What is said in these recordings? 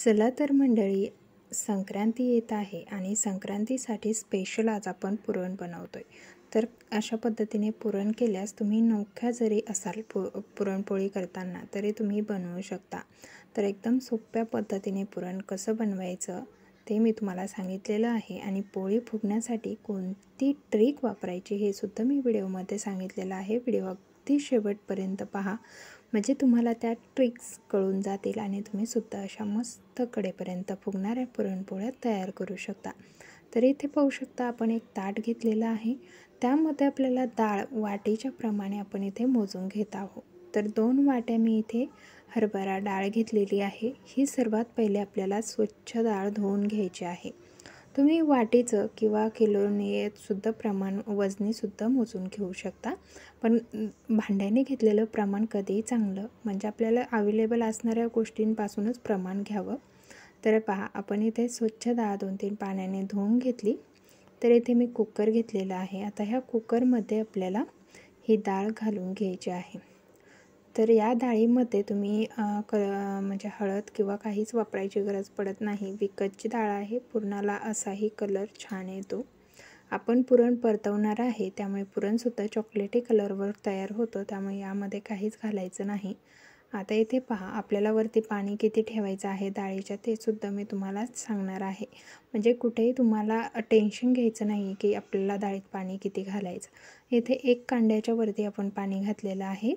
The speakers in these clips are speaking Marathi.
चला तर मंडळी, संक्रांती येत आहे आणि संक्रांतीसाठी स्पेशल आज आपण पुरण बनवतोय। तर अशा पद्धतीने पुरण केल्यास तुम्ही नवख्या जरी असाल पुरणपोळी करताना तरी तुम्ही बनवू शकता। तर एकदम सोप्या पद्धतीने पुरण कसं बनवायचं ते मी तुम्हाला सांगितलेलं आहे आणि पोळी फुगण्यासाठी कोणती ट्रिक वापरायची हे सुद्धा मी व्हिडिओमध्ये सांगितलेलं आहे। व्हिडिओ अगदी शेवटपर्यंत पहा, म्हणजे तुम्हाला त्या ट्रिक्स कळून जातील आणि तुम्ही सुद्धा अशा मस्त कडेपर्यंत फुगणाऱ्या पुरणपोळ्या तयार करू शकता। तर इथे पाहू शकता आपण एक ताट घेतलेलं आहे, त्यामध्ये आपल्याला डाळ वाटीच्या प्रमाणे आपण इथे मोजून घेत आहोत। तर 2 वाट्या मी इथे हरभरा डाळ घेतलेली आहे। ही सर्वात पहिले आपल्याला स्वच्छ डाळ धुवून घ्यायची आहे। तुम्ही वाटीचं किंवा किलोने सुद्धा प्रमाण वजनी सुद्धा मोजून घेऊ शकता, पण भांड्याने घेतलेलं प्रमाण कधीही चांगलं, म्हणजे आपल्याला अवेलेबल असणाऱ्या गोष्टींपासूनच प्रमाण घ्यावं। तर पहा, आपण इथे स्वच्छ डाळ 2-3 पाण्याने धुवून घेतली। तर इथे मी कुकर घेतलेला आहे। आता ह्या कुकरमध्ये आपल्याला ही डाळ घालून घ्यायची आहे। तर या डाळीमध्ये तुम्ही म्हणजे हळद किंवा काहीच वापरायची गरज पडत नाही। विकतची डाळ आहे, पुरणाला असाही कलर छान येतो। आपण पुरण परतवणार आहे, त्यामुळे पुरणसुद्धा चॉकलेटी कलरवर तयार होतं, त्यामुळे यामध्ये काहीच घालायचं नाही। आता इथे पहा, आपल्याला वरती पाणी किती ठेवायचं आहे डाळीच्या ते सुद्धा मी तुम्हाला सांगणार आहे, म्हणजे कुठेही तुम्हाला टेन्शन घ्यायचं नाही की आपल्याला डाळीत पाणी किती घालायचं। इथे 1 कांड्याच्या वरती आपण पाणी घातलेलं आहे।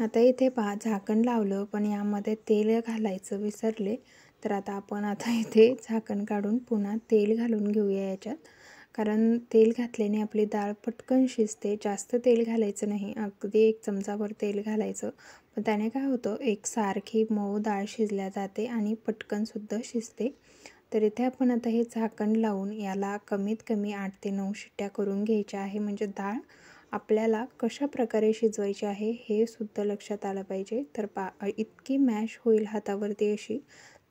आता इथे पहा, झाकण लावलं पण यामध्ये तेल घालायचं विसरले। तर आता इथे झाकण काढून पुन्हा तेल घालून घेऊया याच्यात, कारण तेल घातल्याने आपली डाळ पटकन शिजते। जास्त तेल घालायचं नाही, अगदी 1 चमचाभर तेल घालायचं, पण त्याने काय होतं, एकसारखी मऊ डाळ शिजल्या जाते आणि पटकनसुद्धा शिजते। तर इथे आपण आता हे झाकण लावून याला कमीत कमी 8 ते 9 शिट्ट्या करून घ्यायच्या आहे, म्हणजे डाळ आपल्याला कशा प्रकारे शिजवायची आहे हे सुद्धा लक्षात आलं पाहिजे। तर इतकी मॅश होईल हातावरती अशी,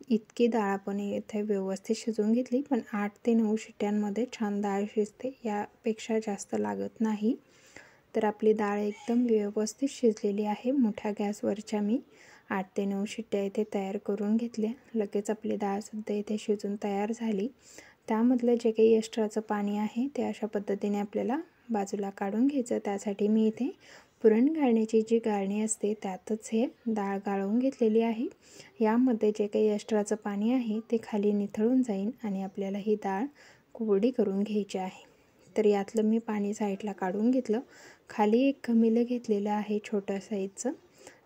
इतकी डाळ आपण इथे व्यवस्थित शिजवून घेतली, पण 8 ते 9 शिट्ट्यांमध्ये छान डाळ शिजते, यापेक्षा जास्त लागत नाही। तर आपली डाळ एकदम व्यवस्थित शिजलेली आहे। मोठ्या गॅसवरच्या मी 8 ते 9 शिट्ट्या इथे तयार करून घेतल्या। लगेच आपली डाळसुद्धा इथे शिजून तयार झाली। त्यामधलं जे काही एक्स्ट्राचं पाणी आहे ते अशा पद्धतीने आपल्याला बाजूला काढून घ्यायचं। त्यासाठी मी इथे पुरण गाळण्याची जी गाळणी असते त्यातच हे डाळ गाळून घेतलेली आहे। यामध्ये जे काही एक्स्ट्राचं पाणी आहे ते खाली निथळून जाईल आणि आपल्याला ही डाळ कोरडी करून घ्यायची आहे। तर यातलं मी पाणी साईडला काढून घेतलं। खाली एक घमिलं घेतलेलं आहे छोट्या साईजचं।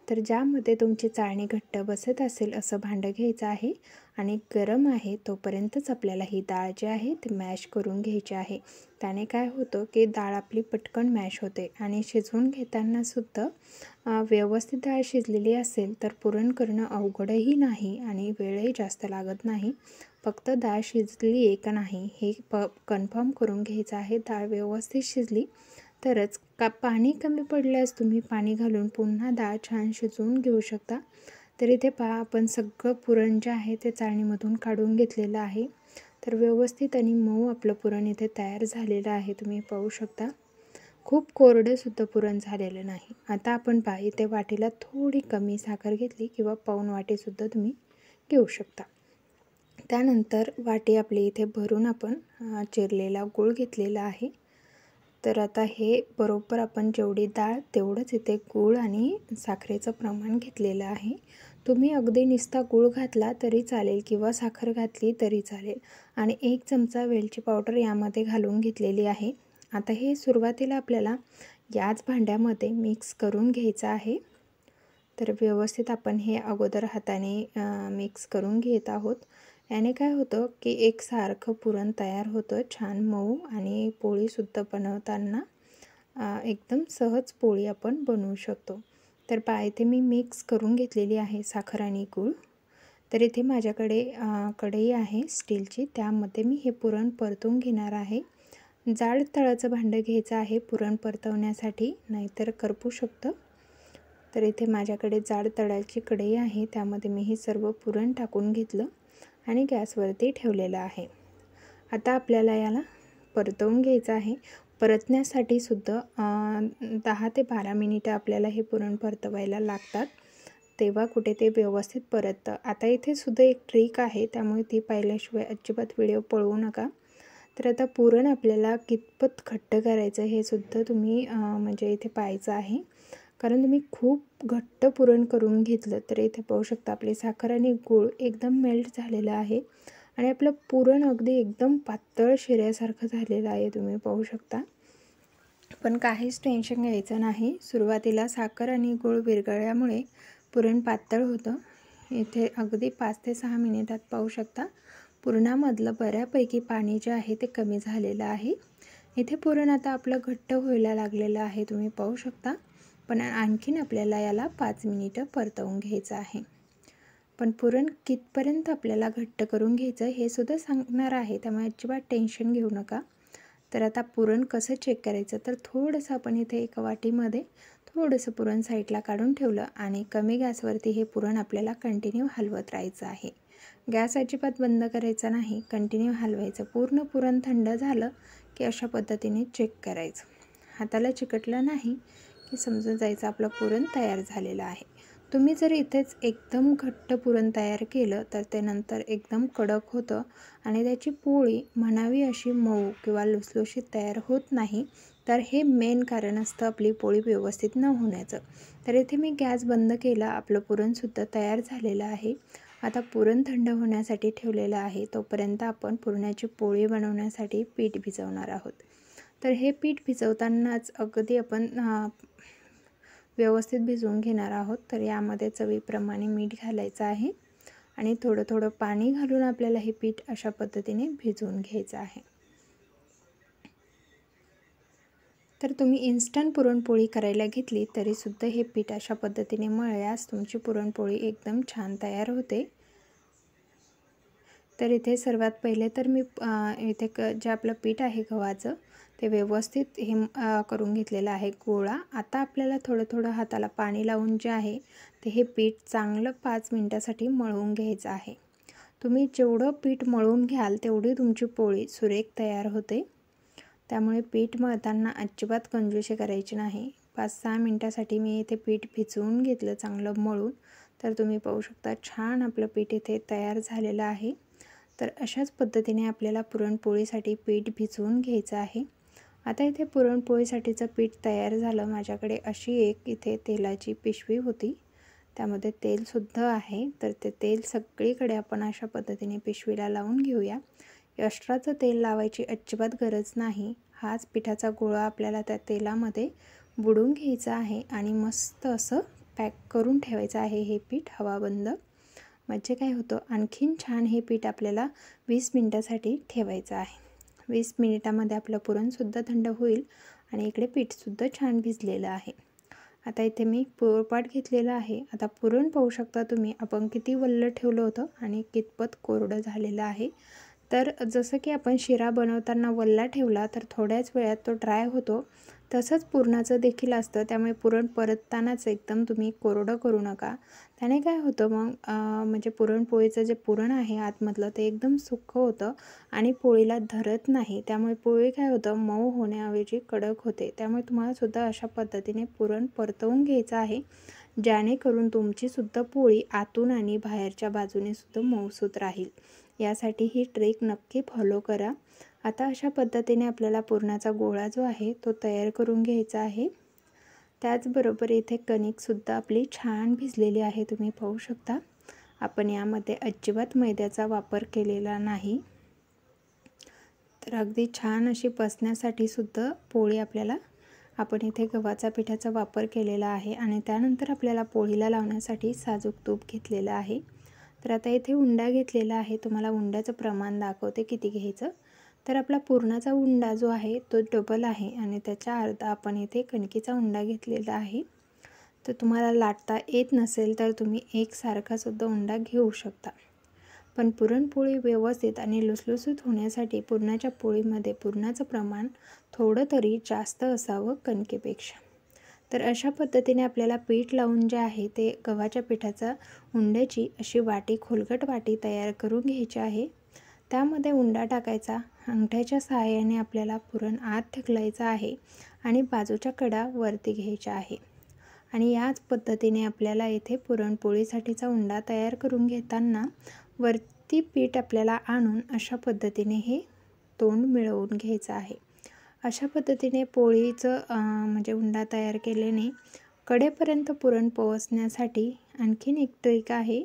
तर ज्यामध्ये तुमची चाळणी घट्ट बसत असेल असं भांडं घ्यायचं आहे आणि गरम आहे तोपर्यंतच आपल्याला ही डाळ जी आहे ती मॅश करून घ्यायची आहे। त्याने काय होतं की डाळ आपली पटकन मॅश होते आणि शिजवून घेताना सुद्धा व्यवस्थित डाळ शिजलेली असेल तर पुरण करणं अवघडही नाही आणि वेळही जास्त लागत नाही। फक्त डाळ शिजली आहे का नाही हे कन्फर्म करून घ्यायचं आहे। डाळ व्यवस्थित शिजली तरच पाणी कमी पडल्यास तुम्ही पाणी घालून पुन्हा डाळ छान शिजवून घेऊ शकता। तर इथे पहा, आपण सगळं पुरण जे आहे ते चाळणीमधून काढून घेतलेलं आहे। तर व्यवस्थित आणि मऊ आपलं पुरण इथे तयार झालेलं आहे, तुम्ही पाहू शकता। खूप कोरडंसुद्धा पुरण झालेलं नाही। आता आपण पहा, इथे वाटीला थोडी कमी साखर घेतली किंवा पाऊण वाटीसुद्धा तुम्ही घेऊ शकता। त्यानंतर वाटी आपली इथे भरून आपण चिरलेला गूळ घेतलेला आहे। तर आता हे बरोबर आपण जेवढी डाळ तेवढंच इथे गूळ आणि साखरेचं प्रमाण घेतलेलं आहे। तुम्ही अगदी नुसता गूळ घातला तरी चालेल किंवा साखर घातली तरी चालेल आणि 1 चमचा वेलची पावडर यामध्ये घालून घेतलेली आहे। आता हे सुरुवातीला आपल्याला याच भांड्यामध्ये मिक्स करून घ्यायचं आहे। तर व्यवस्थित आपण हे अगोदर हाताने मिक्स करून घेत आहोत। याने काय होतं की एकसारखं पुरण तयार होतं, छान मऊ, आणि पोळीसुद्धा बनवताना एकदम सहज पोळी आपण बनवू शकतो। तर इथे मी मिक्स करून घेतलेली आहे साखर आणि गूळ। तर इथे माझ्याकडे कढई आहे स्टीलची, त्यामध्ये मी हे पुरण परतून घेणार आहे। जाड तळाचं भांडं घ्यायचं आहे पुरण परतवण्यासाठी, नाहीतर करपू शकतं। तर इथे माझ्याकडे जाड तळाची कढई आहे, त्यामध्ये मी हे सर्व पुरण टाकून घेतलं आणि गॅसवरती ठेवलेलं आहे। आता आपल्याला याला परतवून घ्यायचं आहे। परतण्यासाठी सुद्धा 10 ते 12 मिनिटं आपल्याला हे पुरण परतवायला लागतात। तेव्हा कुठे ते व्यवस्थित परततं. आता इथे सुद्धा एक ट्रिक आहे, त्यामुळे ती पाहिल्याशिवाय अजिबात व्हिडिओ पळवू नका. तर आता पुरण आपल्याला कितपत घट्ट करायचं हे सुद्धा तुम्ही म्हणजे इथे पाहायचं आहे. कारण तुम्ही खूप घट्ट पुरण करून घेतलं तर इथे पाहू शकता आपली साखर आणि गूळ एकदम मेल्ट झालेला आहे आणि आपलं पुरण अगदी एकदम पातळ शिऱ्यासारखं झालेलं आहे, तुम्ही पाहू शकता. पण काहीच टेन्शन घ्यायचं नाही. सुरुवातीला साखर आणि गूळ विरघळल्यामुळे पुरण पातळ होतं. इथे अगदी 5 ते 6 मिनिटात पाहू शकता पुरणामधलं बऱ्यापैकी पाणी जे आहे ते कमी झालेलं आहे. इथे पुरण आता आपलं घट्ट व्हायला लागलेलं आहे, तुम्ही पाहू शकता. पण आणखीन आपल्याला याला 5 मिनिटं परतवून घ्यायचं आहे. पण पुरण कितपर्यंत आपल्याला घट्ट करून घ्यायचं हे सुद्धा सांगणार आहे, त्यामुळे अजिबात टेन्शन घेऊ नका. तर आता पुरण कसं चेक करायचं, तर थोडंसं आपण इथे एका वाटीमध्ये थोडंसं पुरण साईडला काढून ठेवलं आणि कमी गॅसवरती हे पुरण आपल्याला कंटिन्यू हलवत राहायचं आहे. गॅस अजिबात बंद करायचा नाही, कंटिन्यू हलवायचं. पूर्ण पुरण थंड झालं की अशा पद्धतीने चेक करायचं. हाताला चिकटलं नाही की समजून जायचं आपलं पुरण तयार झालेलं आहे. तुम्ही जर इथेच एकदम घट्ट पुरण तयार केलं तर ते नंतर एकदम कडक होतं आणि त्याची पोळी म्हणावी अशी मऊ किंवा लुसलुशीत तयार होत नाही. तर हे मेन कारण असतं आपली पोळी व्यवस्थित न होण्याचं. तर इथे मी गॅस बंद केला, आपलं पुरणसुद्धा तयार झालेलं आहे. आता पुरण थंड होण्यासाठी ठेवलेलं आहे, तोपर्यंत आपण पुरणाची पोळी बनवण्यासाठी पीठ भिजवणार आहोत. तर हे पीठ भिजवतानाच अगदी आपण व्यवस्थित भिजवून घेणार आहोत. तर यामध्ये चवीप्रमाणे मीठ घालायचं आहे आणि थोडं थोडं पाणी घालून आपल्याला हे पीठ अशा पद्धतीने भिजवून घ्यायचं आहे. तर तुम्ही इन्स्टंट पुरणपोळी करायला घेतली तरीसुद्धा हे पीठ अशा पद्धतीने मळल्यास तुमची पुरणपोळी एकदम छान तयार होते. तर इथे सर्वात पहिले तर मी इथे जे आपलं पीठ आहे गव्हाचं ते व्यवस्थित हे करून घेतलेलं आहे गोळा. आता आपल्याला थोडं थोडं हाताला पाणी लावून जे आहे ते हे पीठ चांगलं 5 मिनिटासाठी मळून घ्यायचं आहे. तुम्ही जेवढं पीठ मळून घ्याल तेवढी तुमची पोळी सुरेख तयार होते. त्यामुळे पीठ मळताना अजिबात कंजूसी करायची नाही. 5-6 मिनिटासाठी मी इथे पीठ भिजवून घेतलं चांगलं मळून. तर तुम्ही पाहू शकता छान आपलं पीठ इथे तयार झालेलं आहे. तर अशाच पद्धतीने आपल्याला पुरणपोळीसाठी पीठ भिजवून घ्यायचं आहे. आता इथे पुरणपोळीसाठीचं पीठ तयार झालं. माझ्याकडे अशी एक इथे तेलाची पिशवी होती, त्यामध्ये तेलसुद्धा आहे. तर ते तेल सगळीकडे आपण अशा पद्धतीने पिशवीला लावून घेऊया. एक्स्ट्राचं तेल लावायची अजिबात गरज नाही. हाच पिठाचा गोळा आपल्याला त्या तेलामध्ये बुडवून घ्यायचा आहे आणि मस्त असं पॅक करून ठेवायचं आहे हे पीठ हवाबंद. म्हणजे काय होतं, आणखीन छान हे पीठ आपल्याला 20 मिनिटासाठी ठेवायचं आहे. 20 मिनिटामध्ये आपलं पुरणसुद्धा थंड होईल आणि इकडे पीठसुद्धा छान भिजलेलं आहे. आता इथे मी पोळपाट घेतलेलं आहे. आता पुरण पाहू शकता तुम्ही आपण किती वल्ल ठेवलं होतं आणि कितपत कोरडं झालेलं आहे. तर जसं की आपण शिरा बनवताना वल्ला ठेवला तर थोड्याच वेळात तो ड्राय होतो, तसंच पुरणाचं देखील असतं. त्यामुळे पुरण परततानाच एकदम तुम्ही कोरडं करू नका. त्याने काय होतं मग म्हणजे पुरणपोळीचं जे पुरण आहे आतमधलं ते एकदम सुक्कं होतं आणि पोळीला धरत नाही. त्यामुळे पोळी काय होतं मऊ होण्याऐवजी कडक होते. त्यामुळे तुम्हाला सुद्धा अशा पद्धतीने पुरण परतवून घ्यायचं आहे, जेणेकरून तुमचीसुद्धा पोळी आतून आणि बाहेरच्या बाजूने सुद्धा मऊसूत राहील. यासाठी ही ट्रिक नक्की फॉलो करा. आता अशा पद्धतीने आपल्याला पुरणाचा गोळा जो आहे तो तयार करून घ्यायचा आहे. त्याचबरोबर इथे कणिकसुद्धा आपली छान भिजलेली आहे, तुम्ही पाहू शकता. आपण यामध्ये अजिबात मैद्याचा वापर केलेला नाही. तर अगदी छान अशी बसण्यासाठी सुद्धा पोळी आपल्याला आपण इथे गव्हाचा पिठाचा वापर केलेला आहे आणि त्यानंतर आपल्याला पोळीला लावण्यासाठी साजूक तूप घेतलेलं आहे. तर आता इथे उंडा घेतलेला आहे. तुम्हाला उंड्याचं प्रमाण दाखवते किती घ्यायचं. तर आपला पुरणाचा उंडा जो आहे तो डबल आहे आणि त्याच्या अर्धा आपण इथे कणकीचा उंडा घेतलेला आहे. तर तुम्हाला लाटता येत नसेल तर तुम्ही एकसारखासुद्धा उंडा घेऊ शकता. पण पुरणपोळी व्यवस्थित आणि लुसलुसीत होण्यासाठी पुरणाच्या पोळीमध्ये पुरणाचं प्रमाण थोडं तरी जास्त असावं कणकेपेक्षा. तर अशा पद्धतीने आपल्याला पीठ लावून जे आहे ते गव्हाच्या पिठाचा उंड्याची अशी वाटी खोलगट वाटी तयार करून घ्यायची आहे. त्यामध्ये उंडा टाकायचा. अंगठ्याच्या सहाय्याने आपल्याला पुरण आत ढकलायचं आहे आणि बाजूच्या कडा वरती घ्यायच्या आहे. आणि याच पद्धतीने आपल्याला इथे पुरणपोळीसाठीचा उंडा तयार करून घेताना वरती पीठ आपल्याला आणून अशा पद्धतीने हे तोंड मिळवून घ्यायचं आहे। अशा पद्धतीने पोळीचं म्हणजे उंडा तयार केल्याने कडेपर्यंत पुरण पोहोचण्यासाठी आणखीन एक ट्रिक आहे,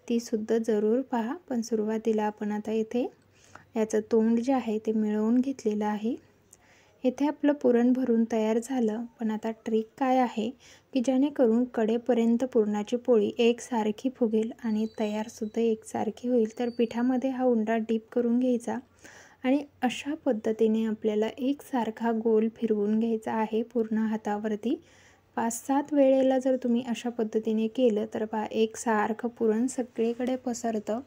ती सुद्धा जरूर पहा। पण सुरुवातीला आपण आता इथे याचं तोंड जे आहे ते मिळवून घेतलेलं आहे। इथे आपलं पुरण भरून तयार झालं, पण आता ट्रिक काय आहे की जेणेकरून कडेपर्यंत पुरणाची पोळी एकसारखी फुगेल आणि तयारसुद्धा एकसारखी होईल। तर पिठामध्ये हा उंडा डीप करून घ्यायचा आणि अशा पद्धतीने आपल्याला एकसारखा गोल फिरवून घ्यायचा आहे पूर्ण हातावरती। 5-7 वेळेला जर तुम्ही अशा पद्धतीने केलं तर पहा एकसारखं पुरण सगळीकडे पसरतं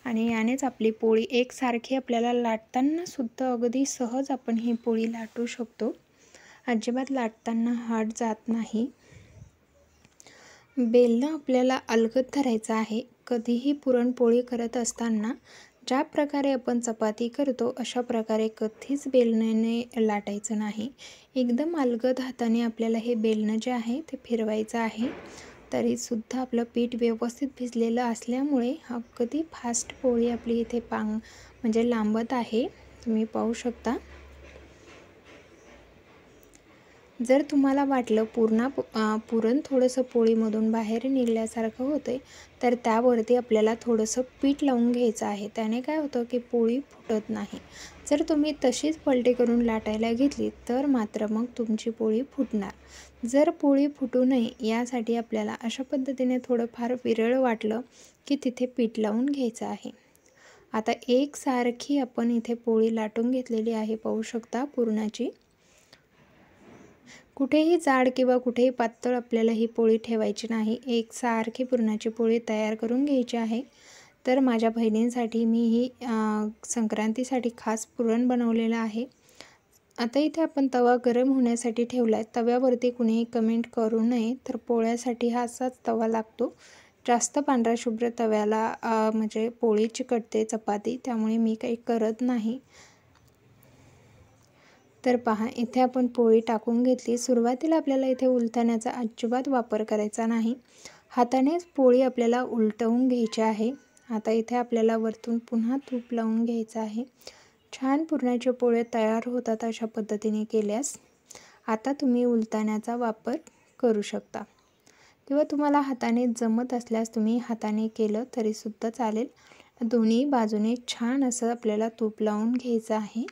आणि यानेच आपली पोळी एकसारखी आपल्याला लाटताना सुद्धा अगदी सहज आपण ही पोळी लाटू शकतो। अजिबात लाटताना हात जात नाही। बेलणं आपल्याला अलगद धरायचं आहे। कधीही पुरणपोळी करत असताना ज्या प्रकारे आपण चपाती करतो अशा प्रकारे कधीच बेलण्याने लाटायचं नाही। एकदम अलगद हाताने आपल्याला हे बेलणं जे आहे ते फिरवायचं आहे। तरीसुद्धा आपलं पीठ व्यवस्थित भिजलेलं असल्यामुळे अगदी फास्ट पोळी आपली इथे म्हणजे लांबत आहे, तुम्ही पाहू शकता। जर तुम्हाला वाटलं पुरण थोडंसं पोळीमधून बाहेर निघल्यासारखं होतं तर त्यावरती आपल्याला थोडंसं पीठ लावून घ्यायचं आहे। त्याने काय होतं की पोळी फुटत नाही। जर तुम्ही तशीच पलटी करून लाटायला घेतली तर मात्र मग तुमची पोळी फुटणार। जर पोळी फुटू नये यासाठी आपल्याला अशा पद्धतीने थोडंफार विरळ वाटलं की तिथे पीठ लावून घ्यायचं आहे। आता एकसारखी आपण इथे पोळी लाटून घेतलेली आहे, पाहू शकता पुरणाची। कुठेही जाड किंवा कुठेही पातळ आपल्याला ही पोळी ठेवायची नाही, एकसारखी पुरणाची पोळी तयार करून घ्यायची आहे। तर माझ्या बहिणींसाठी मी ही संक्रांतीसाठी खास पुरण बनवलेलं आहे। आता इथे आपण तवा गरम होण्यासाठी ठेवला आहे। तव्यावरती कुणीही कमेंट करू नये, तर पोळ्यासाठी हा असाच तवा लागतो। जास्त पांढऱ्या शुभ्र तव्याला म्हणजे पोळी चिकटते चपाती, त्यामुळे मी काही करत नाही। तर पहा इथे आपण पोळी टाकून घेतली। सुरुवातीला आपल्याला इथे उलथण्याचा अजिबात वापर करायचा नाही, हातानेच पोळी आपल्याला उलटवून घ्यायची आहे। आता इथे आपल्याला वरतून पुन्हा तूप लावून घ्यायचं आहे। छान पुरणाचे पोळे तयार होतात अशा पद्धतीने केल्यास। आता तुम्ही उलथण्याचा वापर करू शकता किंवा तुम्हाला हाताने जमत असल्यास तुम्ही हाताने केलं तरीसुद्धा चालेल। दोन्ही बाजूने छान असं आपल्याला तूप लावून घ्यायचं आहे।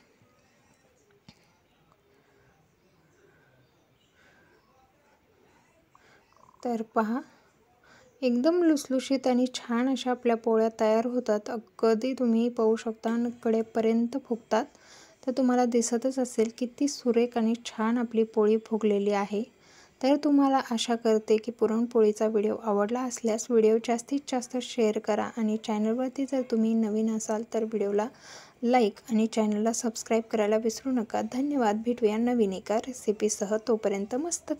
तर पहा एकदम लुसलुशीत आणि छान अशा आपल्या पोळ्या तयार होतात। अगदी तुम्ही पाहू शकता कडेपर्यंत फुगतात। तर तुम्हाला दिसतच असेल किती सुरेख आणि छान आपली पोळी फुगलेली आहे। तर तुम्हाला आशा करते की पुरणपोळीचा व्हिडिओ आवडला असल्यास व्हिडिओ जास्तीत जास्त शेअर करा आणि चॅनलवरती जर तुम्ही नवीन असाल तर व्हिडिओला लाईक आणि चॅनलला सबस्क्राईब करायला विसरू नका। धन्यवाद। भेटूया नवीन एका रेसिपीसह, तोपर्यंत मस्त खा।